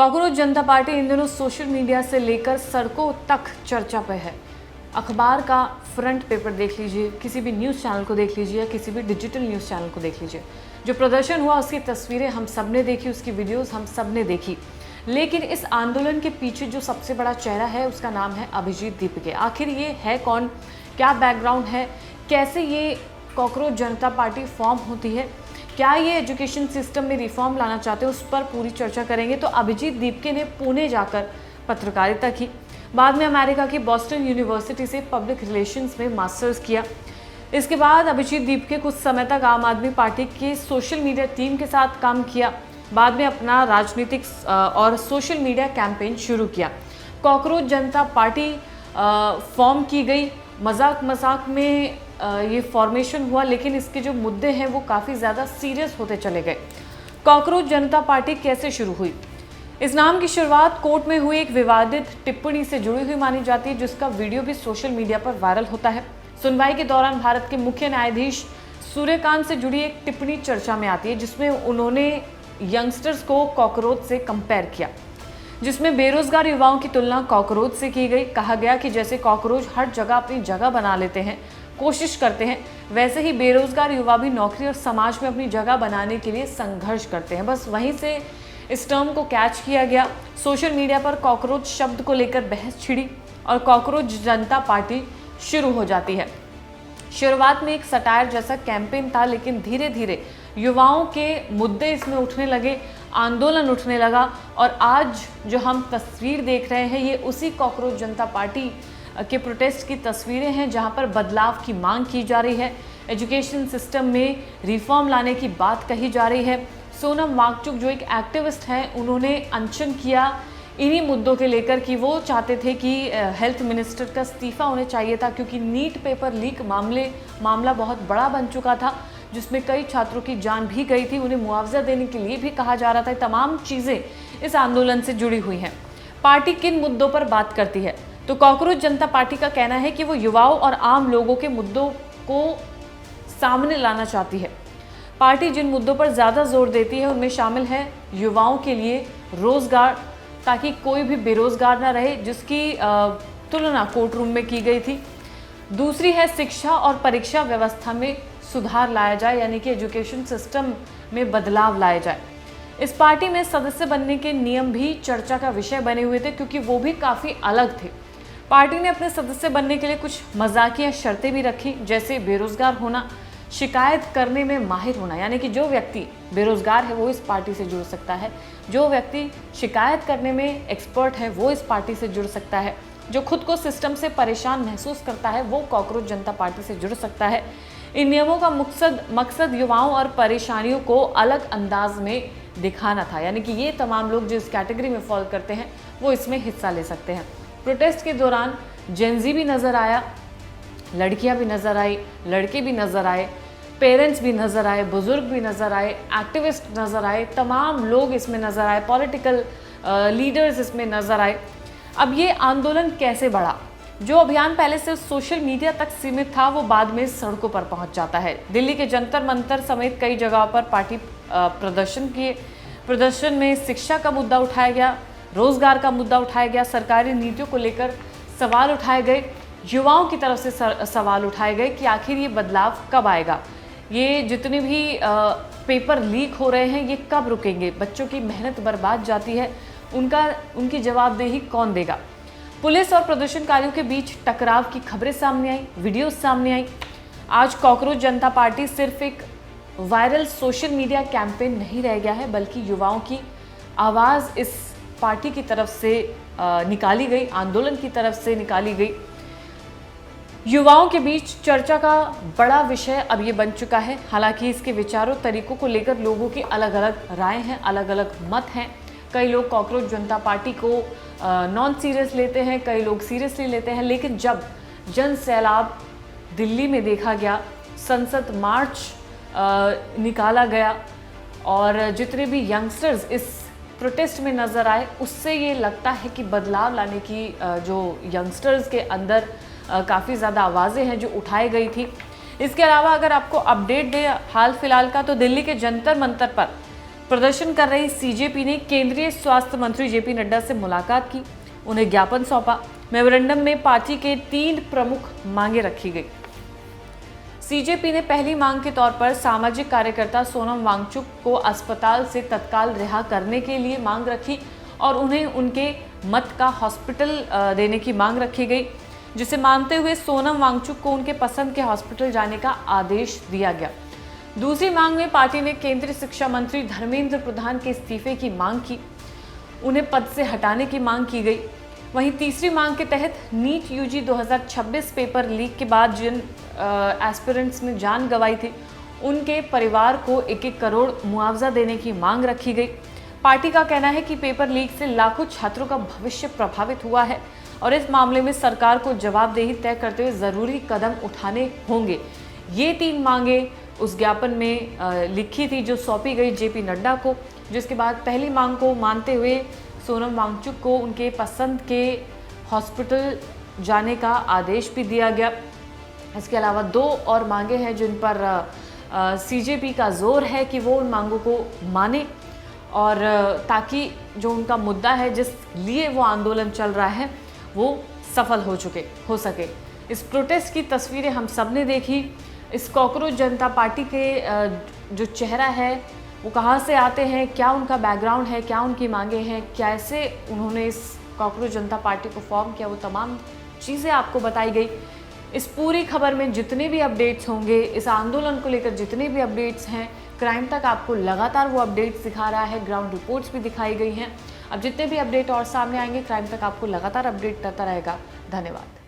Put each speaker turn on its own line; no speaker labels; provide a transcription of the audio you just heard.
Cockroach जनता party इन दिनों social media से लेकर सड़कों तक चर्चा पे है। अखबार का फ्रंट पेपर देख लीजिए, किसी भी न्यूज़ चैनल को देख लीजिए या किसी भी डिजिटल न्यूज़ चैनल को देख लीजिए। जो प्रदर्शन हुआ उसकी तस्वीरें हम सब ने देखी, उसकी वीडियोस हम सब ने देखी। लेकिन इस आंदोलन के पीछे जो सबसे बड़ा चेहरा है उसका नाम है अभिजीत दीपके। आखिर ये है कौन, क्या बैकग्राउंड है, कैसे ये कॉकरोच जनता पार्टी फॉर्म होती है, क्या ये एजुकेशन सिस्टम में रिफॉर्म लाना चाहते हैं, उस पर पूरी चर्चा करेंगे। तो अभिजीत दीपके ने पुणे जाकर पत्रकारिता की, बाद में अमेरिका की बॉस्टन यूनिवर्सिटी से पब्लिक रिलेशंस में मास्टर्स किया। इसके बाद अभिजीत दीपके कुछ समय तक आम आदमी पार्टी की सोशल मीडिया टीम के साथ काम किया। बाद में अपना राजनीतिक और सोशल मीडिया कैंपेन शुरू किया। कॉकरोच जनता पार्टी फॉर्म की गई, मजाक मजाक में ये फॉर्मेशन हुआ, लेकिन इसके जो मुद्दे हैं वो काफ़ी ज़्यादा सीरियस होते चले गए। कॉकरोच जनता पार्टी कैसे शुरू हुई? इस नाम की शुरुआत कोर्ट में हुई एक विवादित टिप्पणी से जुड़ी हुई मानी जाती है, जिसका वीडियो भी सोशल मीडिया पर वायरल होता है। सुनवाई के दौरान भारत के मुख्य न्यायाधीश सूर्यकांत से जुड़ी एक टिप्पणी चर्चा में आती है, जिसमें उन्होंने यंगस्टर्स को कॉकरोच से कंपेयर किया, जिसमें बेरोजगार युवाओं की तुलना कॉकरोच से की गई। कहा गया कि जैसे कॉकरोच हर जगह अपनी जगह बना लेते हैं, कोशिश करते हैं, वैसे ही बेरोजगार युवा भी नौकरी और समाज में अपनी जगह बनाने के लिए संघर्ष करते हैं। बस वहीं से इस टर्म को कैच किया गया। सोशल मीडिया पर कॉकरोच शब्द को लेकर बहस छिड़ी और कॉकरोच जनता पार्टी शुरू हो जाती है। शुरुआत में एक सटायर जैसा कैंपेन था, लेकिन धीरे धीरे युवाओं के मुद्दे इसमें उठने लगे, आंदोलन उठने लगा। और आज जो हम तस्वीर देख रहे हैं ये उसी कॉकरोच जनता पार्टी के प्रोटेस्ट की तस्वीरें हैं, जहां पर बदलाव की मांग की जा रही है, एजुकेशन सिस्टम में रिफॉर्म लाने की बात कही जा रही है। सोनम वांगचुक जो एक एक्टिविस्ट हैं, उन्होंने अनशन किया इन्हीं मुद्दों के लेकर कि वो चाहते थे कि हेल्थ मिनिस्टर का इस्तीफा उन्हें चाहिए था, क्योंकि नीट पेपर लीक मामला बहुत बड़ा बन चुका था, जिसमें कई छात्रों की जान भी गई थी। उन्हें मुआवजा देने के लिए भी कहा जा रहा था। तमाम चीज़ें इस आंदोलन से जुड़ी हुई हैं। पार्टी किन मुद्दों पर बात करती है? तो कॉकरोच जनता पार्टी का कहना है कि वो युवाओं और आम लोगों के मुद्दों को सामने लाना चाहती है। पार्टी जिन मुद्दों पर ज़्यादा जोर देती है उनमें शामिल है युवाओं के लिए रोजगार, ताकि कोई भी बेरोजगार ना रहे, जिसकी तुलना कोर्ट रूम में की गई थी। दूसरी है शिक्षा और परीक्षा व्यवस्था में सुधार लाया जाए, यानी कि एजुकेशन सिस्टम में बदलाव लाया जाए। इस पार्टी में सदस्य बनने के नियम भी चर्चा का विषय बने हुए थे, क्योंकि वो भी काफ़ी अलग थे। पार्टी ने अपने सदस्य बनने के लिए कुछ मजाकिया शर्तें भी रखी, जैसे बेरोजगार होना, शिकायत करने में माहिर होना, यानी कि जो व्यक्ति बेरोजगार है वो इस पार्टी से जुड़ सकता है, जो व्यक्ति शिकायत करने में एक्सपर्ट है वो इस पार्टी से जुड़ सकता है, जो खुद को सिस्टम से परेशान महसूस करता है वो कॉकरोच जनता पार्टी से जुड़ सकता है। इन नियमों का मकसद युवाओं और परेशानियों को अलग अंदाज में दिखाना था, यानी कि ये तमाम लोग जो इस कैटेगरी में फॉल करते हैं वो इसमें हिस्सा ले सकते हैं। प्रोटेस्ट के दौरान जेनजी भी नज़र आया, लड़कियां भी नज़र आई, लड़के भी नज़र आए, पेरेंट्स भी नज़र आए, बुजुर्ग भी नज़र आए, एक्टिविस्ट नज़र आए, तमाम लोग इसमें नज़र आए, पॉलिटिकल लीडर्स इसमें नज़र आए। अब ये आंदोलन कैसे बढ़ा? जो अभियान पहले से सोशल मीडिया तक सीमित था वो बाद में सड़कों पर पहुंच जाता है। दिल्ली के जंतर मंतर समेत कई जगहों पर पार्टी प्रदर्शन किए। प्रदर्शन में शिक्षा का मुद्दा उठाया गया, रोजगार का मुद्दा उठाया गया, सरकारी नीतियों को लेकर सवाल उठाए गए, युवाओं की तरफ से सवाल उठाए गए कि आखिर ये बदलाव कब आएगा, ये जितने भी पेपर लीक हो रहे हैं ये कब रुकेंगे, बच्चों की मेहनत बर्बाद जाती है, उनकी जवाबदेही कौन देगा। पुलिस और प्रदर्शनकारियों के बीच टकराव की खबरें सामने आई, वीडियोस सामने आई। आज कॉकरोच जनता पार्टी सिर्फ एक वायरल सोशल मीडिया कैंपेन नहीं रह गया है, बल्कि युवाओं की आवाज़ इस पार्टी की तरफ से निकाली गई, आंदोलन की तरफ से निकाली गई। युवाओं के बीच चर्चा का बड़ा विषय अब ये बन चुका है। हालांकि इसके विचारों तरीकों को लेकर लोगों की अलग अलग राय हैं, अलग अलग मत हैं। कई लोग कॉकरोच जनता पार्टी को नॉन सीरियस लेते हैं, कई लोग सीरियसली लेते हैं। लेकिन जब जन सैलाब दिल्ली में देखा गया, संसद मार्च निकाला गया और जितने भी यंगस्टर्स इस प्रोटेस्ट में नज़र आए, उससे ये लगता है कि बदलाव लाने की जो यंगस्टर्स के अंदर काफ़ी ज़्यादा आवाज़ें हैं जो उठाई गई थी। इसके अलावा अगर आपको अपडेट दे हाल फिलहाल का, तो दिल्ली के जंतर मंतर पर प्रदर्शन कर रही सीजेपी ने केंद्रीय स्वास्थ्य मंत्री जेपी नड्डा से मुलाकात की, उन्हें ज्ञापन सौंपा। मेमोरेंडम में पार्टी के 3 प्रमुख मांगे रखी गई। सीजेपी ने पहली मांग के तौर पर सामाजिक कार्यकर्ता सोनम वांगचुक को अस्पताल से तत्काल रिहा करने के लिए मांग रखी और उन्हें उनके मत का हॉस्पिटल देने की मांग रखी गई, जिसे मानते हुए सोनम वांगचुक को उनके पसंद के हॉस्पिटल जाने का आदेश दिया गया। दूसरी मांग में पार्टी ने केंद्रीय शिक्षा मंत्री धर्मेंद्र प्रधान के इस्तीफे की मांग की, उन्हें पद से हटाने की मांग की गई। वहीं तीसरी मांग के तहत नीट यूजी 2026 पेपर लीक के बाद जिन एस्पिरेंट्स ने जान गंवाई थी, उनके परिवार को 1-1 करोड़ मुआवजा देने की मांग रखी गई। पार्टी का कहना है कि पेपर लीक से लाखों छात्रों का भविष्य प्रभावित हुआ है और इस मामले में सरकार को जवाबदेही तय करते हुए जरूरी कदम उठाने होंगे। ये 3 मांगे उस ज्ञापन में लिखी थी जो सौंपी गई जेपी नड्डा को, जिसके बाद पहली मांग को मानते हुए सोनम वांगचुक को उनके पसंद के हॉस्पिटल जाने का आदेश भी दिया गया। इसके अलावा 2 और मांगे हैं जिन पर सीजेपी का जोर है कि वो उन मांगों को माने और ताकि जो उनका मुद्दा है जिस लिए वो आंदोलन चल रहा है वो सफल हो सके। इस प्रोटेस्ट की तस्वीरें हम सब ने देखी। इस कॉकरोच जनता पार्टी के जो चेहरा है वो कहाँ से आते हैं, क्या उनका बैकग्राउंड है, क्या उनकी मांगे हैं, कैसे उन्होंने इस कॉकरोच जनता पार्टी को फॉर्म किया, वो तमाम चीज़ें आपको बताई गई। इस पूरी खबर में जितने भी अपडेट्स होंगे, इस आंदोलन को लेकर जितने भी अपडेट्स हैं, क्राइम तक आपको लगातार वो अपडेट्स दिखा रहा है, ग्राउंड रिपोर्ट्स भी दिखाई गई हैं। अब जितने भी अपडेट और सामने आएंगे, क्राइम तक आपको लगातार अपडेट करता रहेगा। धन्यवाद।